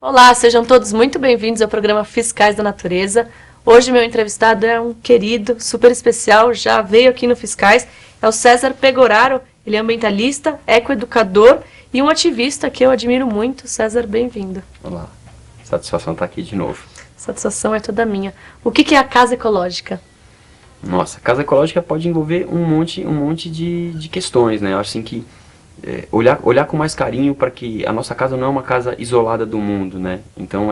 Olá, sejam todos muito bem-vindos ao programa Fiscais da Natureza. Hoje meu entrevistado é um querido, super especial, já veio aqui no Fiscais, é o César Pegoraro. Ele é ambientalista, ecoeducador e um ativista que eu admiro muito. César, bem-vindo. Olá, satisfação estar aqui de novo. Satisfação é toda minha. O que é a casa ecológica? Nossa, a casa ecológica pode envolver um monte de questões, né? Eu acho assim que olhar com mais carinho para que a nossa casa não é uma casa isolada do mundo, né? Então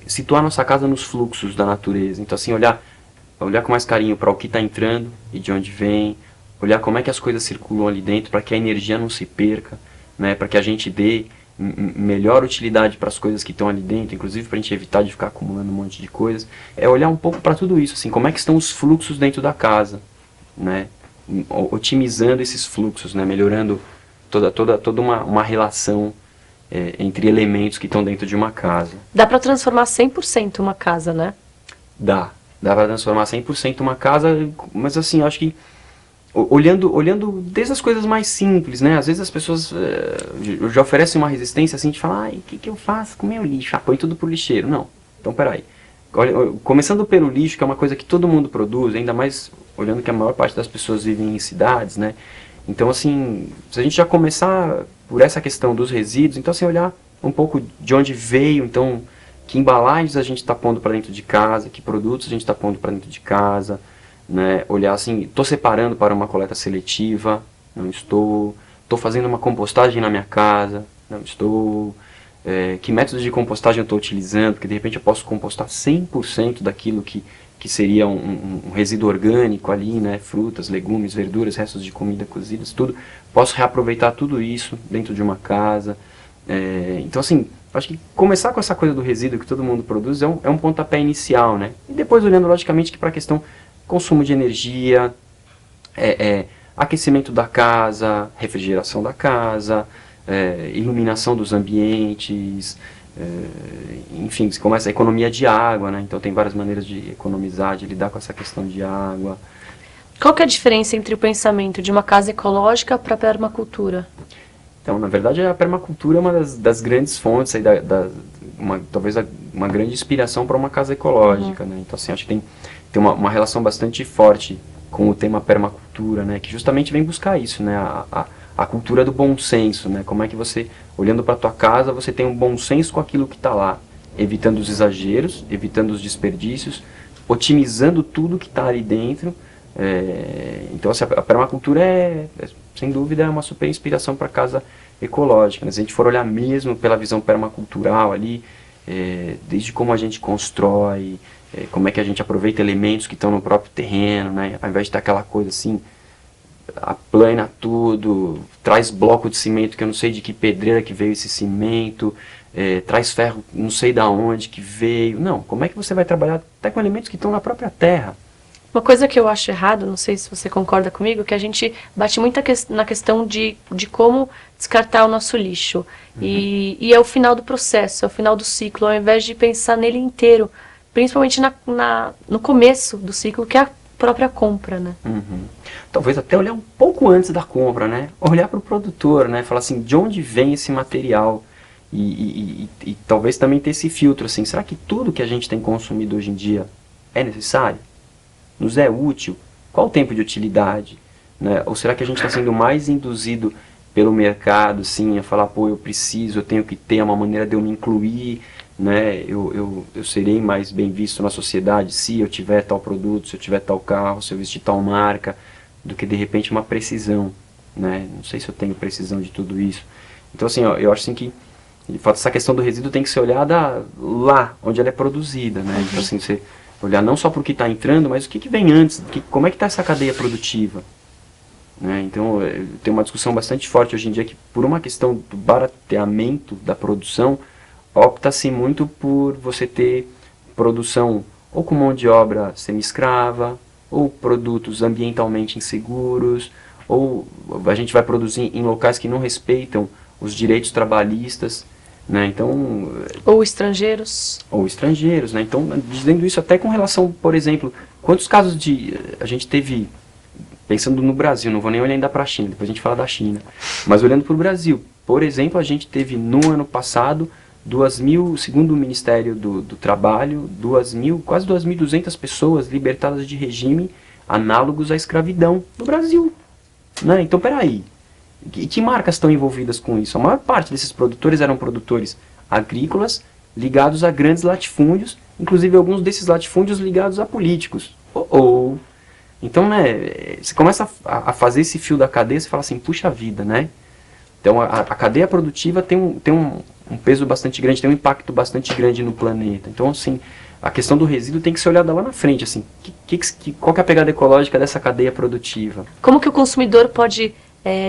situar a nossa casa nos fluxos da natureza. Então assim, olhar com mais carinho para o que está entrando e de onde vem, olhar como é que as coisas circulam ali dentro para que a energia não se perca, né? Para que a gente dê melhor utilidade para as coisas que estão ali dentro, inclusive para a gente evitar de ficar acumulando um monte de coisas. É olhar um pouco para tudo isso, assim, como é que estão os fluxos dentro da casa, né? Otimizando esses fluxos, né? Melhorando toda uma relação entre elementos que estão dentro de uma casa. Dá para transformar 100% uma casa, né? Dá para transformar 100% uma casa, mas assim, eu acho que olhando desde as coisas mais simples, né? Às vezes as pessoas já oferecem uma resistência assim de falar, o que eu faço com o meu lixo? Põe tudo pro lixeiro. Não, então peraí. Começando pelo lixo, que é uma coisa que todo mundo produz, ainda mais olhando que a maior parte das pessoas vivem em cidades, né? Então assim, se a gente já começar por essa questão dos resíduos, então assim, olhar um pouco de onde veio, então que embalagens a gente está pondo para dentro de casa, que produtos a gente está pondo para dentro de casa, né? Olhar assim, estou separando para uma coleta seletiva, não estou fazendo uma compostagem na minha casa, não estou, que métodos de compostagem eu estou utilizando, porque de repente eu posso compostar 100% daquilo que seria um resíduo orgânico ali, né? Frutas, legumes, verduras, restos de comida cozidas, tudo, posso reaproveitar tudo isso dentro de uma casa. Então assim, acho que começar com essa coisa do resíduo que todo mundo produz é um pontapé inicial, né? E depois olhando logicamente que para a questão consumo de energia, aquecimento da casa, refrigeração da casa, iluminação dos ambientes, enfim, se começa a economia de água, né? Então tem várias maneiras de economizar, de lidar com essa questão de água. Qual que é a diferença entre o pensamento de uma casa ecológica para a permacultura? Então, na verdade, a permacultura é uma das grandes fontes, aí talvez uma grande inspiração para uma casa ecológica, né? Então, assim, acho que tem uma relação bastante forte com o tema permacultura, né? Que justamente vem buscar isso, né? A cultura do bom senso, né? Como é que você, olhando para a tua casa, você tem um bom senso com aquilo que está lá, evitando os exageros, evitando os desperdícios, otimizando tudo que está ali dentro. Então, assim, a permacultura sem dúvida, é uma super inspiração para a casa ecológica, né? Se a gente for olhar mesmo pela visão permacultural ali, desde como a gente constrói, como é que a gente aproveita elementos que estão no próprio terreno, né? Ao invés de ter aquela coisa assim, aplana tudo, traz bloco de cimento que eu não sei de que pedreira que veio esse cimento, traz ferro não sei da onde que veio. Não, como é que você vai trabalhar até com elementos que estão na própria terra? Uma coisa que eu acho errado, não sei se você concorda comigo, que a gente bate muito na questão de como descartar o nosso lixo. E é o final do processo, é o final do ciclo, ao invés de pensar nele inteiro, principalmente no começo do ciclo, que é a própria compra, né? Talvez até olhar um pouco antes da compra, né? Olhar para o produtor, né? Falar assim, de onde vem esse material? E talvez também ter esse filtro, assim, será que tudo que a gente tem consumido hoje em dia é necessário? Nos é útil? Qual o tempo de utilidade? Né? Ou será que a gente está sendo mais induzido pelo mercado, sim, a falar, pô, eu preciso, eu tenho que ter, é uma maneira de eu me incluir, né? Eu serei mais bem visto na sociedade se eu tiver tal produto, se eu tiver tal carro, se eu vestir tal marca, do que de repente uma precisão, né? Não sei se eu tenho precisão de tudo isso. Então assim, ó, eu acho assim que de fato essa questão do resíduo tem que ser olhada lá onde ela é produzida, né? Então assim, você olhar não só para o que está entrando, mas o que vem antes, como é que está essa cadeia produtiva. Né? Então, tem uma discussão bastante forte hoje em dia que, por uma questão do barateamento da produção, opta-se muito por você ter produção ou com mão de obra semi-escrava, ou produtos ambientalmente inseguros, ou a gente vai produzir em locais que não respeitam os direitos trabalhistas. Né? Então, ou estrangeiros, né? Então, dizendo isso até com relação, por exemplo, quantos casos a gente teve, pensando no Brasil, não vou nem olhar ainda para a China, depois a gente fala da China, mas olhando para o Brasil, por exemplo, a gente teve no ano passado segundo o Ministério do Trabalho, quase 2.200 pessoas libertadas de regime análogos à escravidão no Brasil. Né? Então, peraí, que marcas estão envolvidas com isso? A maior parte desses produtores eram produtores agrícolas ligados a grandes latifúndios, inclusive alguns desses latifúndios ligados a políticos. Então, né, você começa a fazer esse fio da cadeia, você fala assim, puxa vida, né? Então, a cadeia produtiva tem um peso bastante grande, tem um impacto bastante grande no planeta. Então, assim, a questão do resíduo tem que ser olhada lá na frente, assim, qual que é a pegada ecológica dessa cadeia produtiva? Como que o consumidor pode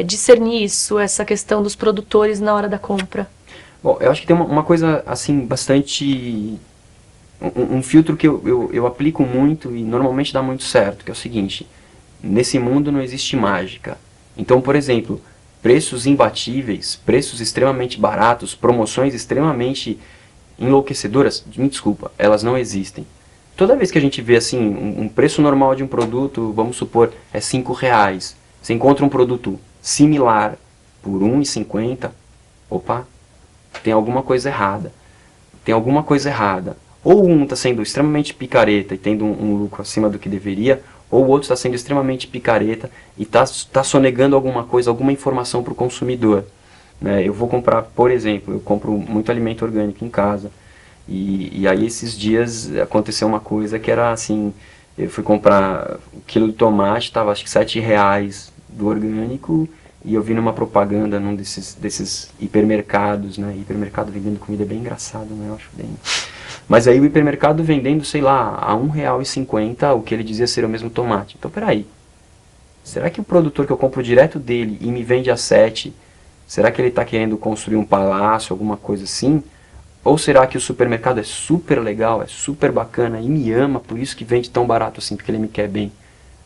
discernir isso, essa questão dos produtores na hora da compra? Bom, eu acho que tem uma coisa, assim, bastante... Um filtro que eu aplico muito e normalmente dá muito certo, que é o seguinte, nesse mundo não existe mágica. Então, por exemplo, preços imbatíveis, preços extremamente baratos, promoções extremamente enlouquecedoras, me desculpa, elas não existem. Toda vez que a gente vê assim, um preço normal de um produto, vamos supor, é R$5, você encontra um produto similar por R$1,50, opa, tem alguma coisa errada. Tem alguma coisa errada. Ou um está sendo extremamente picareta e tendo um lucro acima do que deveria, ou o outro está sendo extremamente picareta e está sonegando alguma coisa, alguma informação para o consumidor. Né? Eu vou comprar, por exemplo, eu compro muito alimento orgânico em casa, e aí esses dias aconteceu uma coisa que era assim, eu fui comprar um quilo de tomate, estava acho que R$7 do orgânico, e eu vi numa propaganda num desses hipermercados, né? Hipermercado vendendo comida é bem engraçado, né? Eu acho bem... Mas aí o hipermercado vendendo, sei lá, a R$1,50 o que ele dizia ser o mesmo tomate. Então, peraí. Será que o produtor que eu compro direto dele e me vende a 7, será que ele está querendo construir um palácio, alguma coisa assim? Ou será que o supermercado é super legal, é super bacana e me ama, por isso que vende tão barato assim, porque ele me quer bem?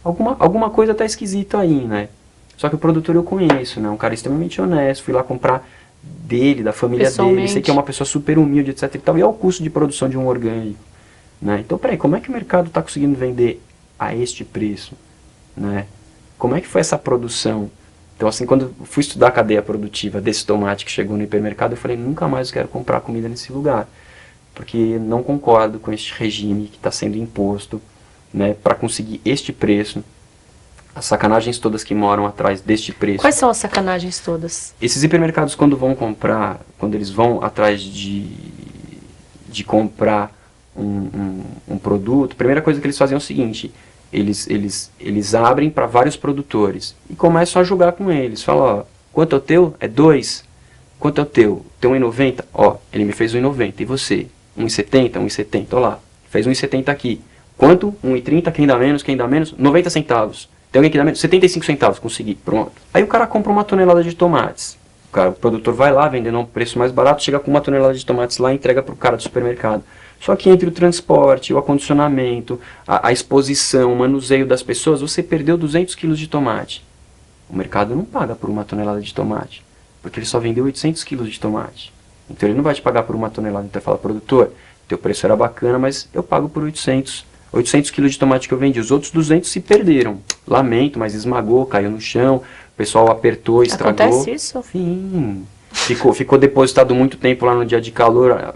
Alguma coisa está esquisita aí, né? Só que o produtor eu conheço, né? Um cara extremamente honesto, fui lá comprar dele, da família dele, sei que é uma pessoa super humilde, etc e tal, e é o custo de produção de um orgânico, né? Então, peraí, como é que o mercado está conseguindo vender a este preço, né? Como é que foi essa produção? Então, assim, quando eu fui estudar a cadeia produtiva desse tomate que chegou no hipermercado, eu falei, nunca mais eu quero comprar comida nesse lugar, porque não concordo com este regime que está sendo imposto, né, para conseguir este preço. As sacanagens todas que moram atrás deste preço. Quais são as sacanagens todas? Esses hipermercados, quando vão comprar, quando eles vão atrás de comprar um produto, a primeira coisa que eles fazem é o seguinte, eles abrem para vários produtores e começam a jogar com eles. Falam, ó, quanto é o teu? É 2. Quanto é o teu? Tem 1,90? Ó, ele me fez 1,90. E você? 1,70? 1,70. Ó lá, fez 1,70 aqui. Quanto? 1,30, quem dá menos, 90 centavos. Tem alguém que dá menos? 75 centavos, consegui, pronto. Aí o cara compra uma tonelada de tomates. O produtor vai lá, vendendo a um preço mais barato, chega com uma tonelada de tomates lá e entrega para o cara do supermercado. Só que entre o transporte, o acondicionamento, a exposição, o manuseio das pessoas, você perdeu 200 quilos de tomate. O mercado não paga por uma tonelada de tomate, porque ele só vendeu 800 quilos de tomate. Então ele não vai te pagar por uma tonelada. Então ele fala, produtor, teu preço era bacana, mas eu pago por 800 quilos de tomate que eu vendi. Os outros 200 se perderam. Lamento, mas esmagou, caiu no chão, o pessoal apertou, estragou. Acontece isso? Sim. Ficou depositado muito tempo lá no dia de calor,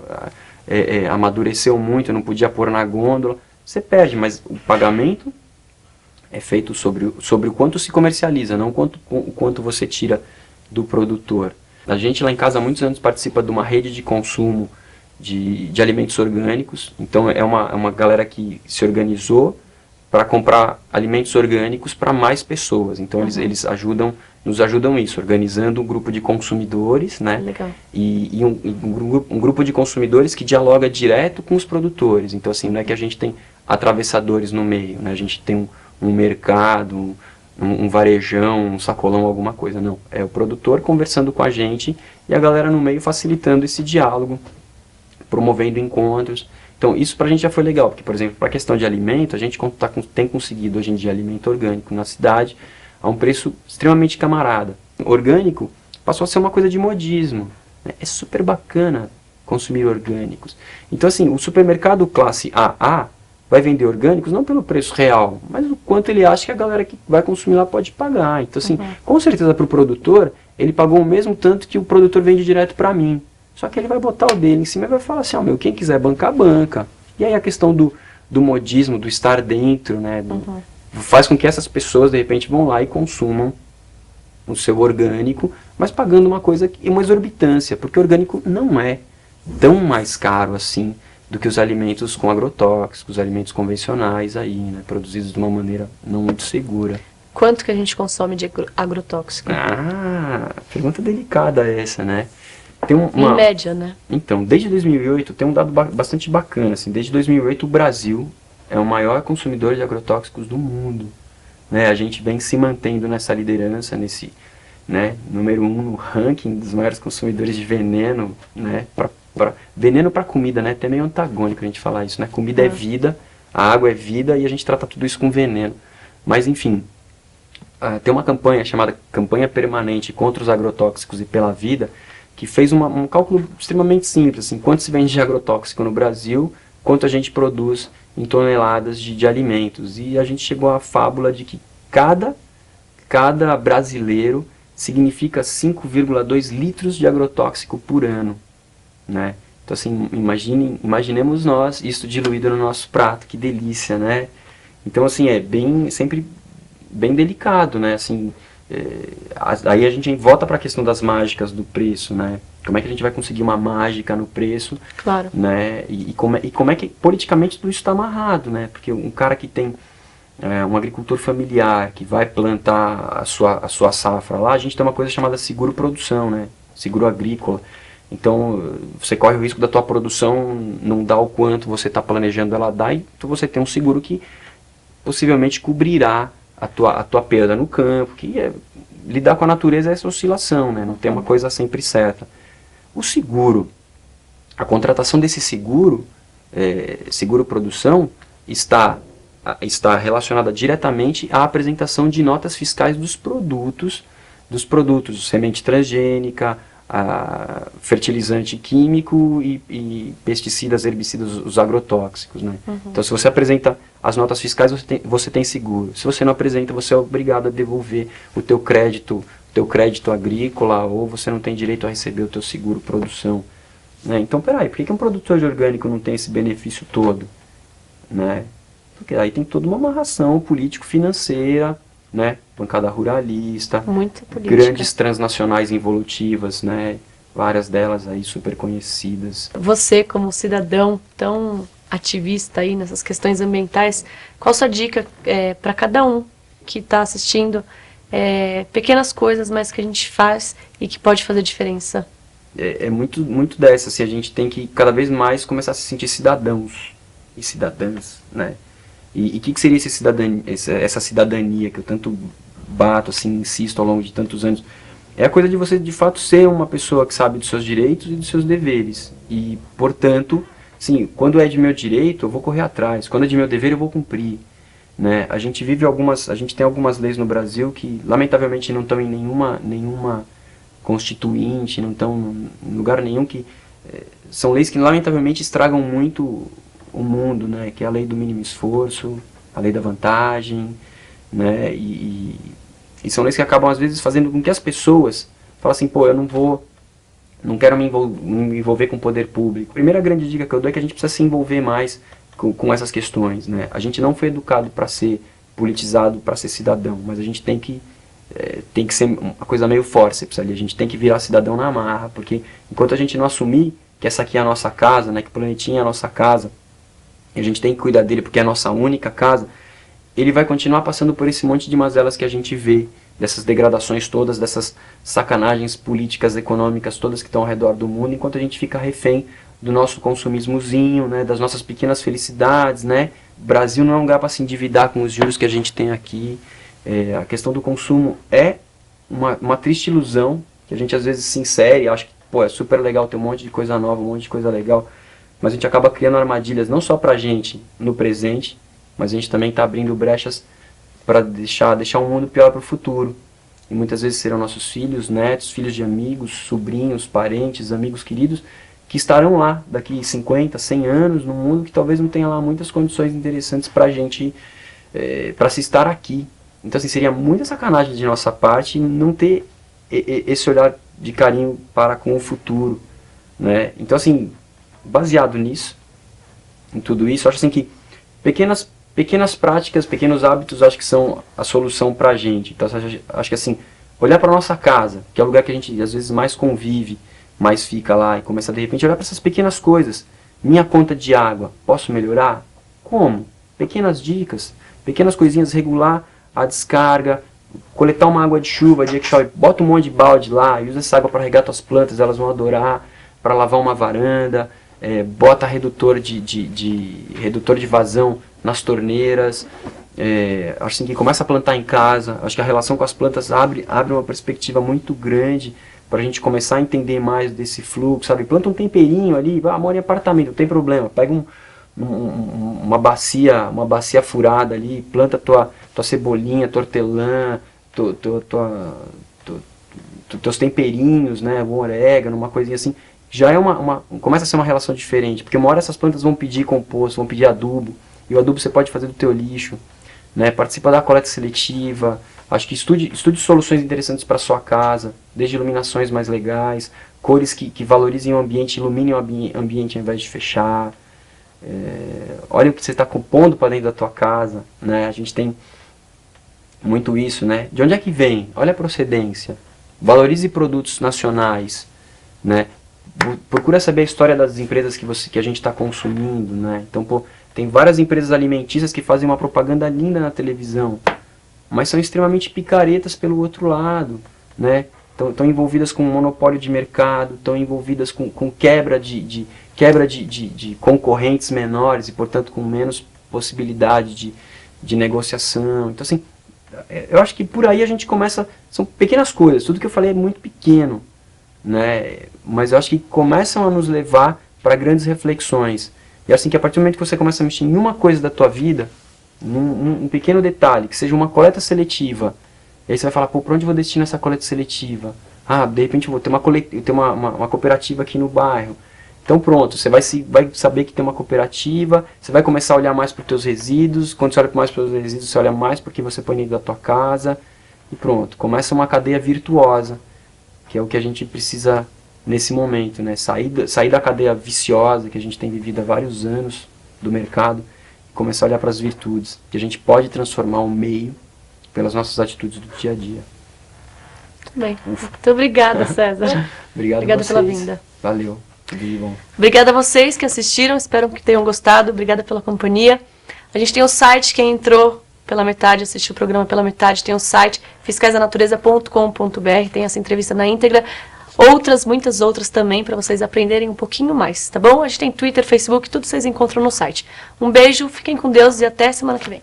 amadureceu muito, não podia pôr na gôndola. Você perde, mas o pagamento é feito sobre o quanto se comercializa, não o quanto você tira do produtor. A gente lá em casa há muitos anos participa de uma rede de consumo de alimentos orgânicos. Então é uma galera que se organizou para comprar alimentos orgânicos para mais pessoas. Então eles nos ajudam isso, organizando um grupo de consumidores, né? Legal. E um grupo de consumidores que dialoga direto com os produtores. Então assim, não é que a gente tem atravessadores no meio, né? A gente tem um mercado, um varejão, um sacolão, alguma coisa, não. É o produtor conversando com a gente e a galera no meio facilitando esse diálogo, promovendo encontros. Então isso pra gente já foi legal, porque por exemplo, para a questão de alimento, a gente tem conseguido hoje em dia alimento orgânico na cidade a um preço extremamente camarada. Orgânico passou a ser uma coisa de modismo, né? É super bacana consumir orgânicos. Então assim, o supermercado classe AA vai vender orgânicos não pelo preço real, mas o quanto ele acha que a galera que vai consumir lá pode pagar. Então assim, com certeza para o produtor, ele pagou o mesmo tanto que o produtor vende direto para mim. Só que ele vai botar o dele em cima e vai falar assim, quem quiser bancar, banca. E aí a questão do modismo, do estar dentro, né, faz com que essas pessoas, de repente, vão lá e consumam o seu orgânico, mas pagando uma exorbitância, porque o orgânico não é tão mais caro assim do que os alimentos com agrotóxicos, os alimentos convencionais aí, né, produzidos de uma maneira não muito segura. Quanto que a gente consome de agrotóxico? Pergunta delicada essa, né? Em média, né? Então, desde 2008, tem um dado bastante bacana, assim, desde 2008 o Brasil é o maior consumidor de agrotóxicos do mundo, né? A gente vem se mantendo nessa liderança, nesse, né, número 1 no ranking dos maiores consumidores de veneno, né, veneno para comida, né? Até meio antagônico a gente falar isso, né? Comida é vida, a água é vida e a gente trata tudo isso com veneno. Mas, enfim, tem uma campanha chamada Campanha Permanente contra os Agrotóxicos e pela Vida, que fez um cálculo extremamente simples, assim, quanto se vende de agrotóxico no Brasil, quanto a gente produz em toneladas de alimentos. E a gente chegou à fábula de que cada brasileiro significa 5,2 litros de agrotóxico por ano, né? Então, assim, imaginemos nós, isso diluído no nosso prato, que delícia, né? Então, assim, sempre bem delicado, né? Assim, aí a gente volta para a questão das mágicas do preço, né? Como é que a gente vai conseguir uma mágica no preço? Claro. Né? E como é que politicamente tudo isso está amarrado, né? Porque um cara que tem um agricultor familiar que vai plantar a sua safra lá, a gente tem uma coisa chamada seguro produção, né? Seguro agrícola. Então, você corre o risco da tua produção não dar o quanto você está planejando ela dar, e então você tem um seguro que possivelmente cobrirá a tua perda no campo, que lidar com a natureza é essa oscilação, né? Não tem uma coisa sempre certa. O seguro, a contratação desse seguro, seguro produção, está relacionada diretamente à apresentação de notas fiscais dos produtos, semente transgênica, fertilizante químico e pesticidas, herbicidas, os agrotóxicos, né? Então, se você apresenta as notas fiscais, você tem seguro. Se você não apresenta, você é obrigado a devolver o teu crédito agrícola, ou você não tem direito a receber o teu seguro produção, né? Então, peraí, por que um produtor de orgânico não tem esse benefício todo, né? Porque aí tem toda uma amarração político-financeira, né? Bancada ruralista, muita política, grandes transnacionais involutivas, né? Várias delas aí super conhecidas. Você, como cidadão tão ativista aí nessas questões ambientais, qual sua dica para cada um que está assistindo? Pequenas coisas, mas que a gente faz e que pode fazer diferença. Muito, muito dessa, assim, a gente tem que cada vez mais começar a se sentir cidadãos e cidadãs, né? E o que seria essa cidadania que eu tanto bato, assim, insisto ao longo de tantos anos? É a coisa de você, de fato, ser uma pessoa que sabe dos seus direitos e dos seus deveres. E, portanto, sim, quando é de meu direito, eu vou correr atrás. Quando é de meu dever, eu vou cumprir, né? A gente tem algumas leis no Brasil que, lamentavelmente, não estão em nenhuma constituinte, não estão em lugar nenhum, que são leis que, lamentavelmente, estragam muito o mundo, né? Que é a lei do mínimo esforço, a lei da vantagem, né? E são leis que acabam às vezes fazendo com que as pessoas falem assim, pô, eu não quero me envolver com o poder público. A primeira grande dica que eu dou é que a gente precisa se envolver mais com essas questões, né? A gente não foi educado para ser politizado, para ser cidadão, mas a gente tem que ser uma coisa meio fórceps ali, a gente tem que virar cidadão na marra, porque enquanto a gente não assumir que essa aqui é a nossa casa, né, que o planetinha é a nossa casa, e a gente tem que cuidar dele porque é a nossa única casa, ele vai continuar passando por esse monte de mazelas que a gente vê, dessas degradações todas, dessas sacanagens políticas, econômicas todas que estão ao redor do mundo, enquanto a gente fica refém do nosso consumismozinho, né, das nossas pequenas felicidades, né? O Brasil não é um lugar para se endividar com os juros que a gente tem aqui. A questão do consumo é uma triste ilusão, que a gente às vezes se insere, acha que pô, é super legal ter um monte de coisa nova, um monte de coisa legal, mas a gente acaba criando armadilhas não só pra gente no presente, mas a gente também está abrindo brechas para deixar um mundo pior para o futuro. E muitas vezes serão nossos filhos, netos, filhos de amigos, sobrinhos, parentes, amigos queridos, que estarão lá daqui 50, 100 anos, num mundo que talvez não tenha lá muitas condições interessantes para a gente, para se estar aqui. Então, assim, seria muita sacanagem de nossa parte não ter esse olhar de carinho para com o futuro, né? Então, assim, baseado nisso, em tudo isso, acho assim que pequenas práticas, pequenos hábitos, acho que são a solução pra gente. Então, acho que assim, olhar para nossa casa, que é o lugar que a gente às vezes mais convive, mais fica lá, e começar de repente a olhar para essas pequenas coisas. Minha conta de água, posso melhorar? Como? Pequenas dicas, pequenas coisinhas, regular a descarga, coletar uma água de chuva, dia que chove, bota um monte de balde lá, e usa essa água para regar tuas plantas, elas vão adorar, para lavar uma varanda, bota redutor de vazão nas torneiras, acho assim, que começa a plantar em casa, acho que a relação com as plantas abre uma perspectiva muito grande para a gente começar a entender mais desse fluxo, sabe? Planta um temperinho ali, mora em apartamento, não tem problema, pega uma bacia furada ali, planta tua cebolinha, tua hortelã, teus temperinhos, né, um orégano, uma coisinha assim, já é começa a ser uma relação diferente, porque uma hora essas plantas vão pedir composto, vão pedir adubo, e o adubo você pode fazer do teu lixo, né, participa da coleta seletiva, acho que estude soluções interessantes para sua casa, desde iluminações mais legais, cores que valorizem o ambiente, iluminem o ambiente ao invés de fechar, olha o que você está compondo para dentro da tua casa, né, a gente tem muito isso, né, de onde é que vem? Olha a procedência, valorize produtos nacionais, né, procura saber a história das empresas que a gente está consumindo, né, então, pô, tem várias empresas alimentícias que fazem uma propaganda linda na televisão, mas são extremamente picaretas pelo outro lado, né? Estão envolvidas com monopólio de mercado, estão envolvidas com quebra de concorrentes menores e, portanto, com menos possibilidade de negociação. Então, assim, eu acho que por aí a gente começa, são pequenas coisas, tudo que eu falei é muito pequeno, né? Mas eu acho que começam a nos levar para grandes reflexões. E assim que a partir do momento que você começa a mexer em uma coisa da tua vida, um pequeno detalhe, que seja uma coleta seletiva, e aí você vai falar, pô, para onde eu vou destinar essa coleta seletiva? Ah, de repente eu vou ter uma cooperativa aqui no bairro. Então pronto, você vai saber que tem uma cooperativa, você vai começar a olhar mais para os teus resíduos, quando você olha mais para os resíduos, você olha mais porque você põe dentro da tua casa, e pronto, começa uma cadeia virtuosa, que é o que a gente precisa nesse momento, né? Sair da cadeia viciosa que a gente tem vivido há vários anos do mercado, e começar a olhar para as virtudes, que a gente pode transformar o meio pelas nossas atitudes do dia a dia. Muito bem. Muito obrigada, César. Obrigada pela vinda. Valeu. Tudo de bom. Obrigada a vocês que assistiram, espero que tenham gostado. Obrigada pela companhia. A gente tem o site, quem entrou pela metade, assistiu o programa pela metade, tem o site fiscaisdanatureza.com.br, tem essa entrevista na íntegra. Muitas outras também, para vocês aprenderem um pouquinho mais, tá bom? A gente tem Twitter, Facebook, tudo vocês encontram no site. Um beijo, fiquem com Deus e até semana que vem.